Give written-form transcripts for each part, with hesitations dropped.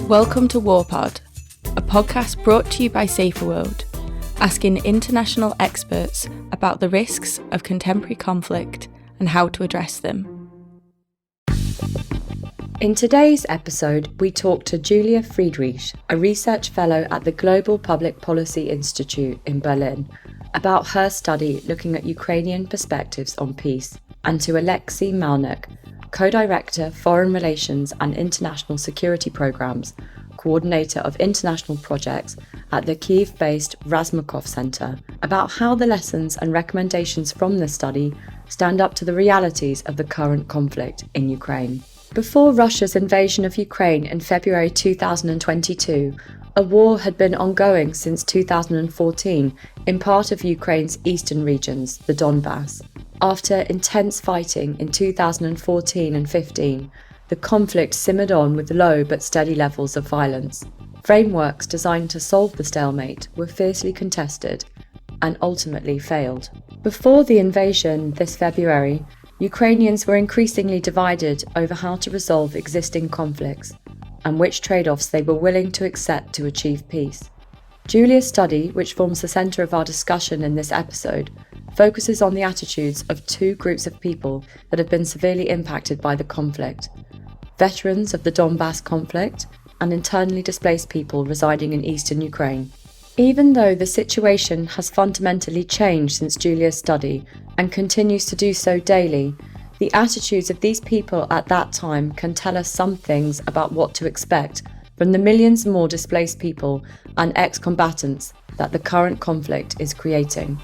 Welcome to WarPod, a podcast brought to you by Saferworld, asking international experts about the risks of contemporary conflict and how to address them. In today's episode, we talk to Julia Friedrich, a research fellow at the Global Public Policy Institute in Berlin, about her study looking at Ukrainian perspectives on peace, and to Oleksiy Malnyk, Co-Director, Foreign Relations and International Security Programs, Coordinator of International Projects at the Kiev-based Razumkov Center, about how the lessons and recommendations from this study stand up to the realities of the current conflict in Ukraine. Before Russia's invasion of Ukraine in February 2022, a war had been ongoing since 2014 in part of Ukraine's eastern regions, the Donbas. After intense fighting in 2014 and 15, the conflict simmered on with low but steady levels of violence. Frameworks designed to solve the stalemate were fiercely contested and ultimately failed. Before the invasion this February, Ukrainians were increasingly divided over how to resolve existing conflicts and which trade-offs they were willing to accept to achieve peace. Julia's study, which forms the centre of our discussion in this episode, focuses on the attitudes of two groups of people that have been severely impacted by the conflict: veterans of the Donbas conflict and internally displaced people residing in eastern Ukraine. Even though the situation has fundamentally changed since Julia's study and continues to do so daily, the attitudes of these people at that time can tell us some things about what to expect from the millions more displaced people and ex-combatants that the current conflict is creating.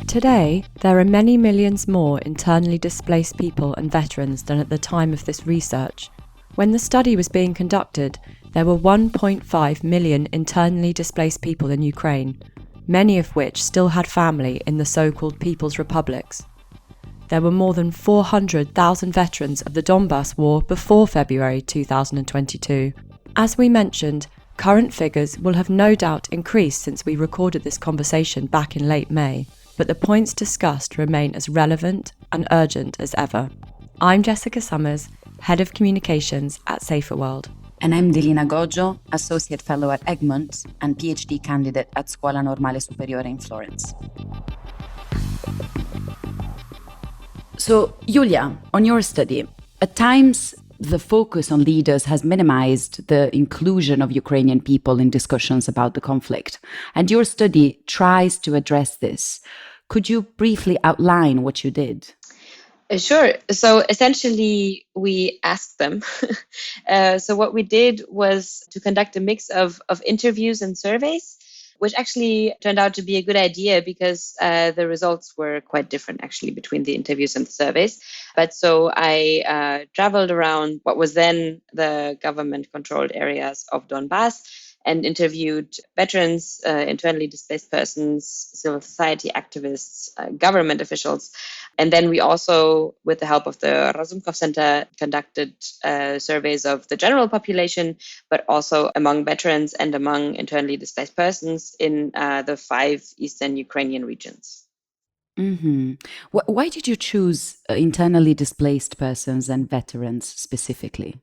Today, there are many millions more internally displaced people and veterans than at the time of this research. When the study was being conducted, there were 1.5 million internally displaced people in Ukraine, many of which still had family in the so-called People's Republics. There were more than 400,000 veterans of the Donbas War before February 2022. As we mentioned, current figures will have no doubt increased since we recorded this conversation back in late May, but the points discussed remain as relevant and urgent as ever. I'm Jessica Summers, Head of Communications at Saferworld. And I'm Delina Goggio, Associate Fellow at Egmont and PhD candidate at Scuola Normale Superiore in Florence. So, Julia, on your study, at times the focus on leaders has minimized the inclusion of Ukrainian people in discussions about the conflict, and your study tries to address this. Could you briefly outline what you did? Sure. So essentially, we asked them. So what we did was to conduct a mix of interviews and surveys, which actually turned out to be a good idea because the results were quite different actually between the interviews and the surveys. But so I traveled around what was then the government-controlled areas of Donbas and interviewed veterans, internally displaced persons, civil society activists, government officials. And then we also, with the help of the Razumkov Center, conducted surveys of the general population, but also among veterans and among internally displaced persons in the 5 eastern Ukrainian regions. Mm-hmm. Why did you choose internally displaced persons and veterans specifically?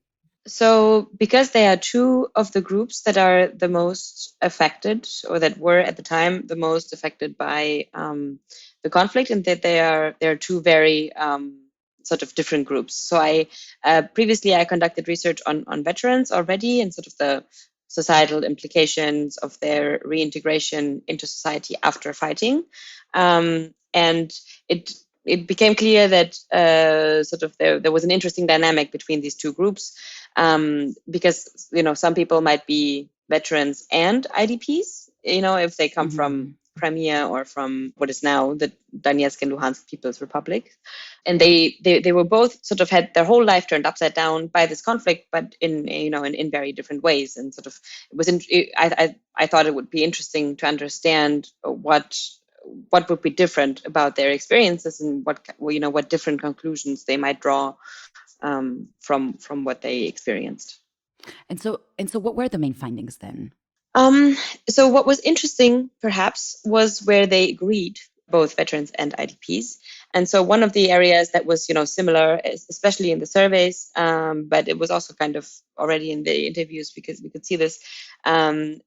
So because they are two of the groups that are the most affected, or that were at the time the most affected by the conflict, and that they are two very sort of different groups. So I previously conducted research on veterans already and sort of the societal implications of their reintegration into society after fighting, and it became clear that sort of there was an interesting dynamic between these two groups. Because, some people might be veterans and IDPs, if they come from Crimea or from what is now the Donetsk and Luhansk People's Republic. And they were both sort of had their whole life turned upside down by this conflict, but in very different ways. And sort of I thought it would be interesting to understand what would be different about their experiences and what different conclusions they might draw from what they experienced. And so what were the main findings then? So what was interesting, perhaps, was where they agreed, both veterans and IDPs, And so one of the areas that was, similar, especially in the surveys, but it was also kind of already in the interviews because we could see this, the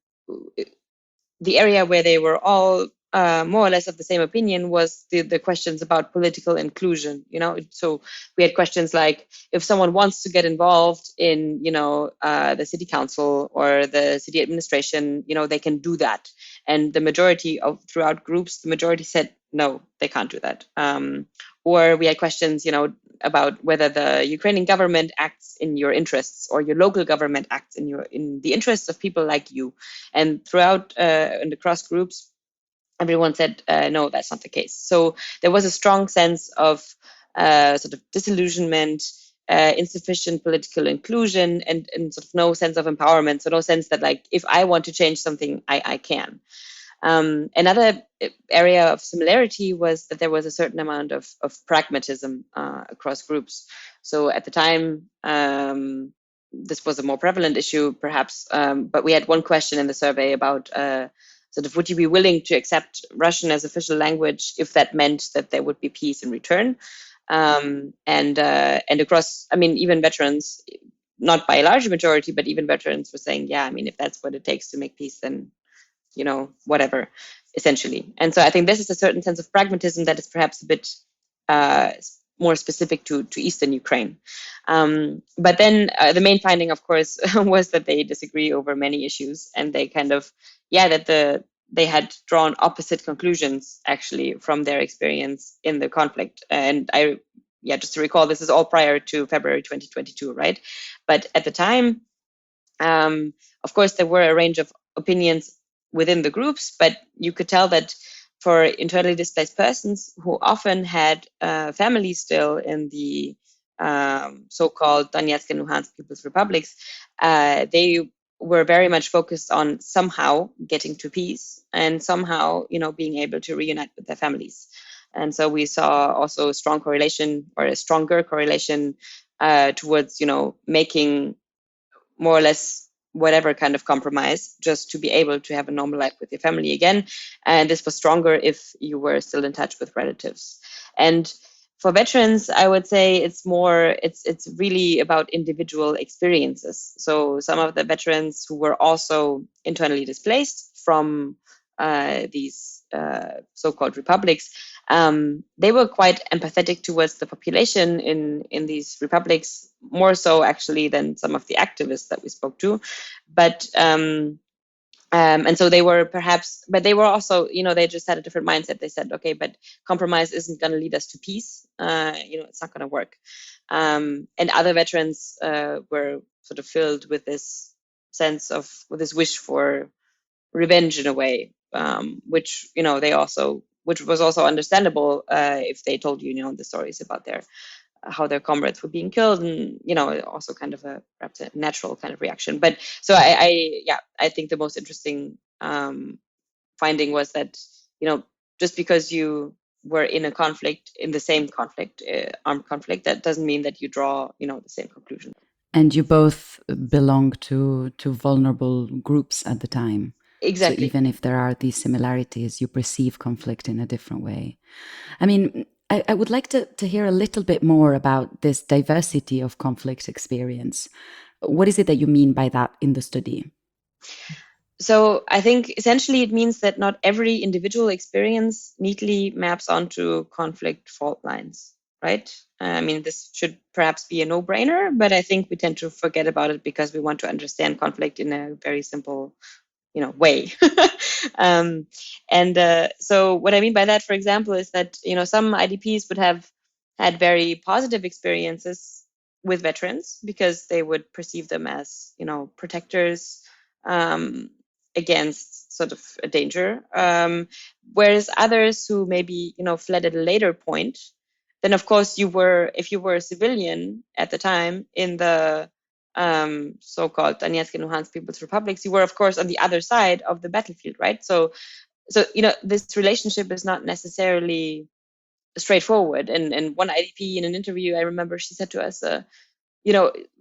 area where they were all more or less of the same opinion was the questions about political inclusion. So we had questions like, if someone wants to get involved in, the city council or the city administration, they can do that. And the majority throughout groups, the majority said, no, they can't do that. Or we had questions, about whether the Ukrainian government acts in your interests or your local government acts in the interests of people like you. And throughout in the cross groups, everyone said, no, that's not the case. So there was a strong sense of sort of disillusionment, insufficient political inclusion, and sort of no sense of empowerment. So no sense that, like, if I want to change something, I can. Another area of similarity was that there was a certain amount of pragmatism across groups. So at the time, this was a more prevalent issue, perhaps, but we had one question in the survey about sort of, would you be willing to accept Russian as official language if that meant that there would be peace in return? And across, even veterans, not by a large majority, but even veterans were saying, yeah, if that's what it takes to make peace, then whatever, essentially. And so I think this is a certain sense of pragmatism that is perhaps a bit more specific to Eastern Ukraine. But then the main finding, of course, was that they disagree over many issues, and they kind of, they had drawn opposite conclusions, actually, from their experience in the conflict. And just to recall, this is all prior to February 2022, right? But at the time, of course, there were a range of opinions within the groups, but you could tell that for internally displaced persons who often had families still in the so-called Donetsk and Luhansk People's Republics, they were very much focused on somehow getting to peace and somehow, being able to reunite with their families. And so we saw also a strong correlation, or a stronger correlation towards, making more or less whatever kind of compromise just to be able to have a normal life with your family again. And this was stronger if you were still in touch with relatives. And for veterans, I would say it's really about individual experiences. So some of the veterans who were also internally displaced from these so-called republics, they were quite empathetic towards the population in these republics, more so actually than some of the activists that we spoke to. But and so they were perhaps, but they were also, they just had a different mindset. They said, okay, but compromise isn't going to lead us to peace. It's not going to work. And other veterans were sort of filled with this sense of, with this wish for revenge in a way, which was also understandable if they told you, the stories about how their comrades were being killed, and also kind of perhaps a natural kind of reaction. But so I think the most interesting finding was that just because you were in a conflict, in the same conflict, armed conflict, that doesn't mean that you draw the same conclusion. And you both belong to vulnerable groups at the time. Exactly. So even if there are these similarities, you perceive conflict in a different way. I would like to hear a little bit more about this diversity of conflict experience. What is it that you mean by that in the study? So I think essentially it means that not every individual experience neatly maps onto conflict fault lines, right? This should perhaps be a no-brainer, but I think we tend to forget about it because we want to understand conflict in a very simple way. So what I mean by that, for example, is that, some IDPs would have had very positive experiences with veterans because they would perceive them as, protectors against sort of a danger. Whereas others who maybe, fled at a later point, then of course if you were a civilian at the time in the so-called Donetsk and Luhansk People's Republics, you were, of course, on the other side of the battlefield, right? So this relationship is not necessarily straightforward. And one IDP in an interview, I remember, she said to us,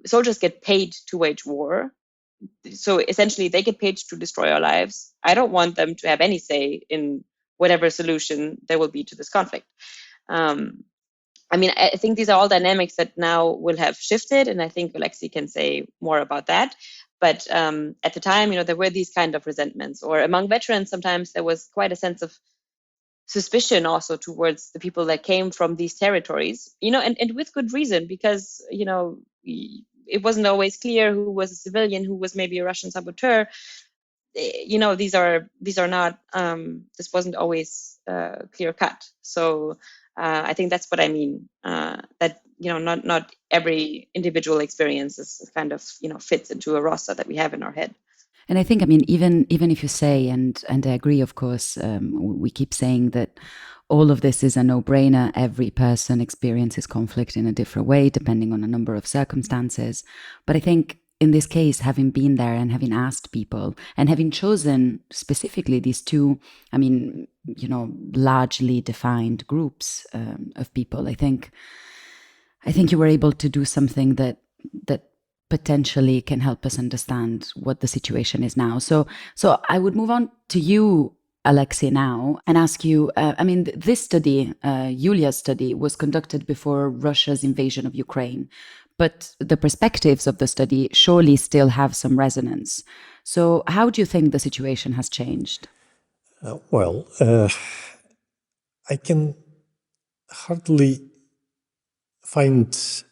soldiers get paid to wage war. So essentially, they get paid to destroy our lives. I don't want them to have any say in whatever solution there will be to this conflict. I mean, I think these are all dynamics that now will have shifted, and I think Oleksiy can say more about that. But at the time, there were these kind of resentments, or among veterans, sometimes there was quite a sense of suspicion also towards the people that came from these territories, and with good reason, because, it wasn't always clear who was a civilian, who was maybe a Russian saboteur. These are not, this wasn't always clear cut. So I think that's what I mean, that, not every individual experience is kind of, fits into a roster that we have in our head. And I think, even if you say, and I agree, of course, we keep saying that all of this is a no-brainer. Every person experiences conflict in a different way, depending on a number of circumstances. But I think in this case, having been there and having asked people and having chosen specifically these two, largely defined groups of people, I think you were able to do something that potentially can help us understand what the situation is now. So I would move on to you, Oleksiy, now and ask you, this study, Yulia's study, was conducted before Russia's invasion of Ukraine, but the perspectives of the study surely still have some resonance. So how do you think the situation has changed? I can hardly find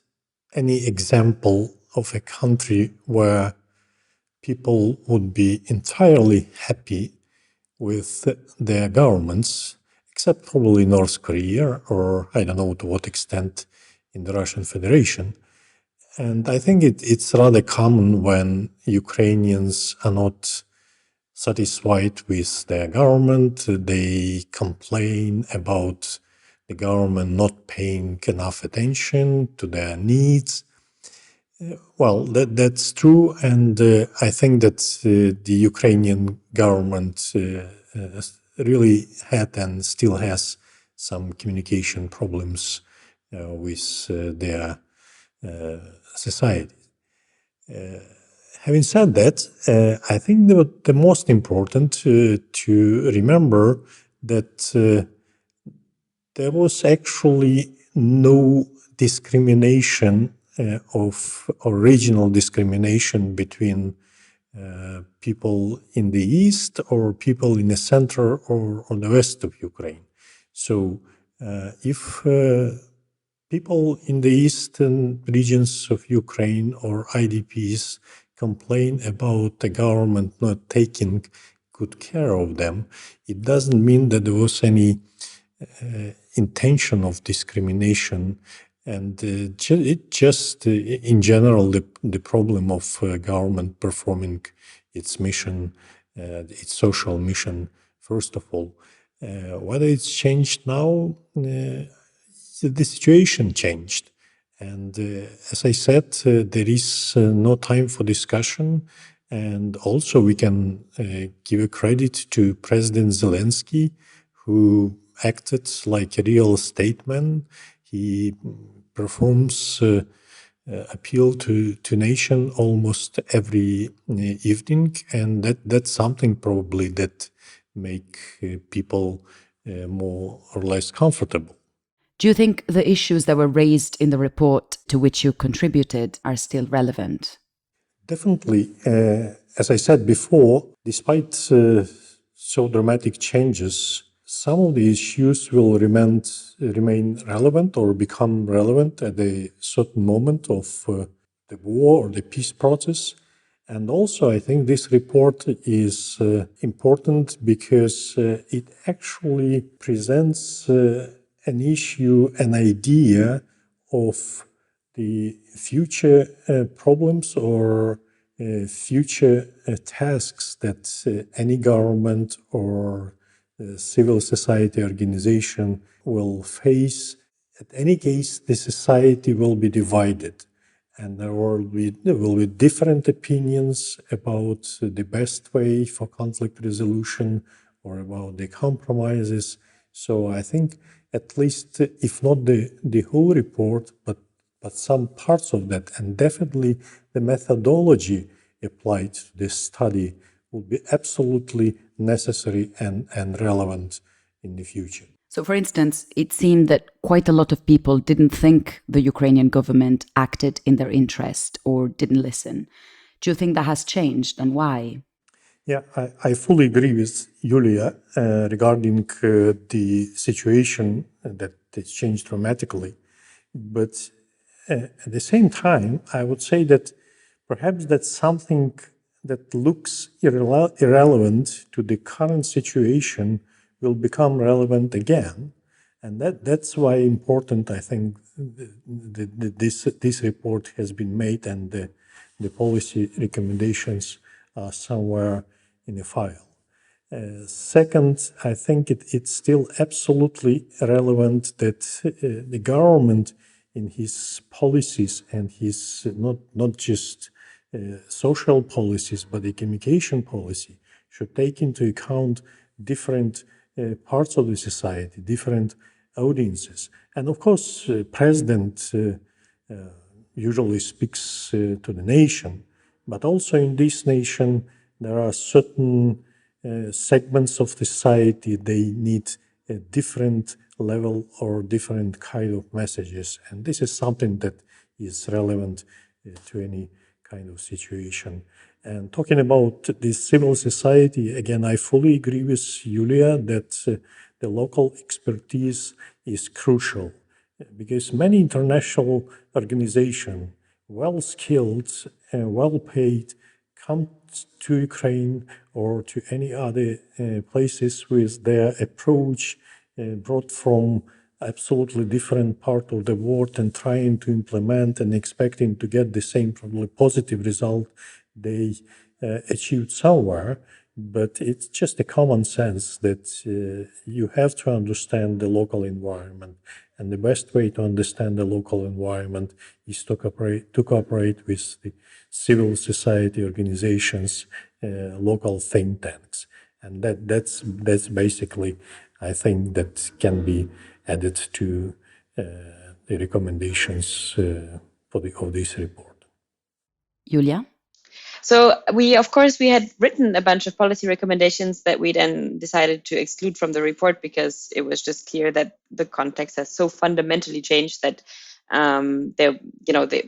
any example of a country where people would be entirely happy with their governments, except probably North Korea, or I don't know to what extent in the Russian Federation. And I think it's rather common when Ukrainians are not satisfied with their government. They complain about the government not paying enough attention to their needs. Well, that's true, and I think that the Ukrainian government really had and still has some communication problems with their society. Having said that, I think the most important to remember that there was actually no discrimination of original discrimination between people in the east or people in the center or on the west of Ukraine. So if people in the eastern regions of Ukraine or IDPs complain about the government not taking good care of them, it doesn't mean that there was any intention of discrimination. And it just, in general, the problem of government performing its mission, its social mission, first of all. Whether it's changed now, the situation changed. And as I said, there is no time for discussion. And also we can give a credit to President Zelensky, who acted like a real statesman. He performs appeal to nation almost every evening, and that's something probably that make people more or less comfortable. Do you think the issues that were raised in the report to which you contributed are still relevant? Definitely. As I said before, despite so dramatic changes, some of the issues will remain relevant or become relevant at a certain moment of the war or the peace process. And also, I think this report is important because it actually presents an issue, an idea of the future problems or future tasks that any government or civil society organization will face. In any case, the society will be divided, and there will be different opinions about the best way for conflict resolution or about the compromises. So I think at least, if not the whole report, but some parts of that, and definitely the methodology applied to this study will be absolutely necessary and relevant in the future. So, for instance, it seemed that quite a lot of people didn't think the Ukrainian government acted in their interest or didn't listen. Do you think that has changed, and why? Yeah, I fully agree with Yulia regarding the situation that it's changed dramatically. But at the same time, I would say that perhaps that's something that looks irrelevant to the current situation will become relevant again. And that's why important, I think, this report has been made, and the policy recommendations are somewhere in a file. Second, I think it's still absolutely relevant that the government in his policies and his not just social policies, but the communication policy should take into account different parts of the society, different audiences. And of course, President usually speaks to the nation, but also in this nation, there are certain segments of the society, they need a different level or different kind of messages. And this is something that is relevant to any kind of situation. And talking about the civil society, again, I fully agree with Yulia that the local expertise is crucial because many international organizations, well skilled and well paid, come to Ukraine or to any other places with their approach brought from absolutely different part of the world and trying to implement and expecting to get the same probably positive result they achieved somewhere. But it's just a common sense that you have to understand the local environment. And the best way to understand the local environment is to cooperate with the civil society organizations, local think tanks. And that's basically, I think, that can be added to the recommendations of this report. Julia? So of course, we had written a bunch of policy recommendations that we then decided to exclude from the report because it was just clear that the context has so fundamentally changed that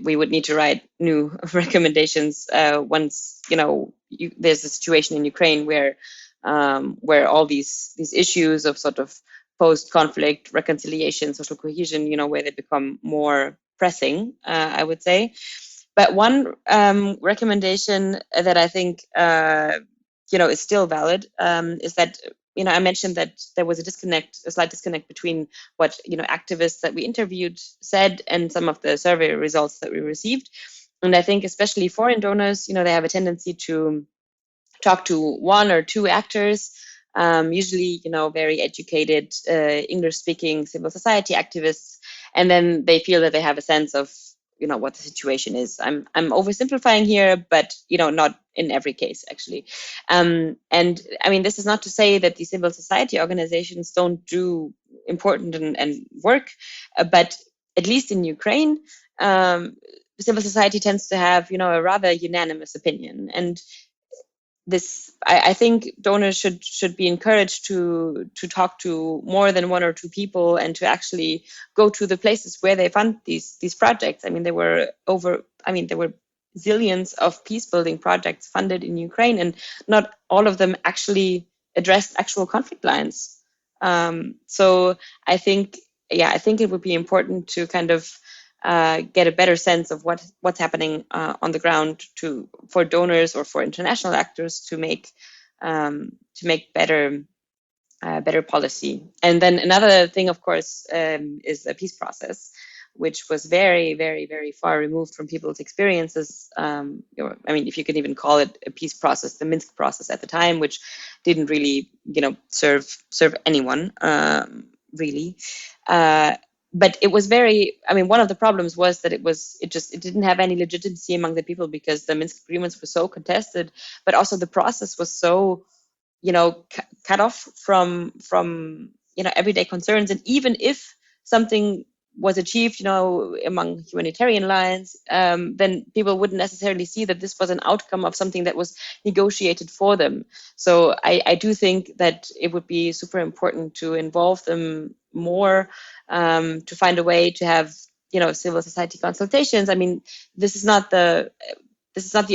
we would need to write new recommendations once there's a situation in Ukraine where all these issues of sort of post-conflict reconciliation, social cohesion, where they become more pressing, I would say. But one recommendation that I think is still valid is that I mentioned that there was a slight disconnect between what activists that we interviewed said and some of the survey results that we received. And I think especially foreign donors, they have a tendency to talk to one or two actors, usually very educated English-speaking civil society activists, and then they feel that they have a sense of what the situation is. I'm oversimplifying here, but not in every case actually. And I mean, this is not to say that the civil society organizations don't do important and work, but at least in Ukraine, civil society tends to have a rather unanimous opinion. And I think donors should be encouraged to talk to more than one or two people and to actually go to the places where they fund these projects. I mean, there were zillions of peace building projects funded in Ukraine, and not all of them actually addressed actual conflict lines. So I think it would be important to kind of get a better sense of what's happening on the ground for donors or for international actors to make better policy. And then another thing, of course, is the peace process, which was very, very, very far removed from people's experiences. I mean, if you could even call it a peace process, the Minsk process at the time, which didn't really, serve anyone really. But it was one of the problems was that it didn't have any legitimacy among the people because the Minsk agreements were so contested, but also the process was so, cut off from everyday concerns. And even if something was achieved, among humanitarian lines, then people wouldn't necessarily see that this was an outcome of something that was negotiated for them. So I do think that it would be super important to involve them more, to find a way to have, civil society consultations. I mean, this is not the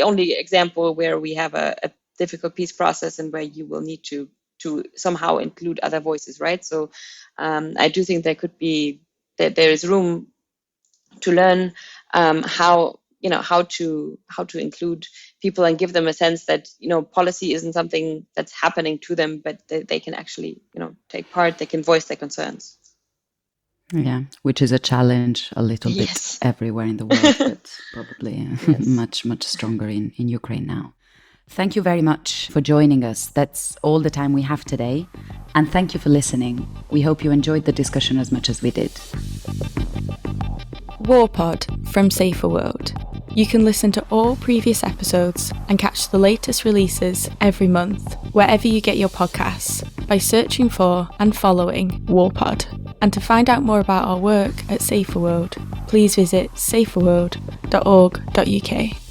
only example where we have a difficult peace process and where you will need to somehow include other voices, right? So I do think there is room to learn how to include people and give them a sense that policy isn't something that's happening to them, but they can actually take part, they can voice their concerns. Yeah, which is a challenge a little bit everywhere in the world, but probably much stronger in Ukraine now. Thank you very much for joining us. That's all the time we have today. And thank you for listening. We hope you enjoyed the discussion as much as we did. Warpod from Saferworld. You can listen to all previous episodes and catch the latest releases every month, wherever you get your podcasts, by searching for and following Warpod. And to find out more about our work at Saferworld, please visit saferworld.org.uk.